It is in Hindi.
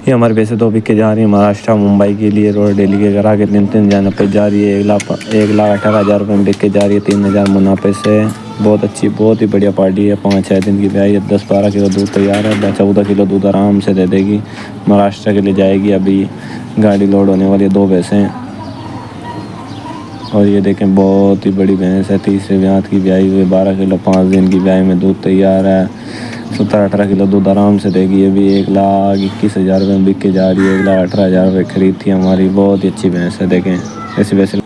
ये हमारे वैसे तो बिक के जा रही है महाराष्ट्र मुंबई के लिए। रोड डेली के करा के 3,000 पे जा रही है। 1,18,000 रुपये में बिक के जा रही है 3,000 मुनाफे से। बहुत अच्छी, बहुत ही बढ़िया पार्टी है। 5-6 दिन की ब्याई है। 10-12 किलो दूध तैयार है। 14 किलो दूध आराम से दे देगी। महाराष्ट्र के लिए जाएगी। अभी गाड़ी लोड होने वाली है। 2 भैंसें और ये देखें बहुत ही बड़ी भैंस है। तीसरे ब्यात की ब्याई हुई। 12 किलो 5 दिन की ब्याई में दूध तैयार है। 17-18 किलो दूध आराम से देगी। ये भी 1,21,000 रुपये में बिक के जा रही है। 1,18,000 रुपये खरीद थी हमारी। बहुत ही अच्छी भैंस है। देखें ऐसे वैसे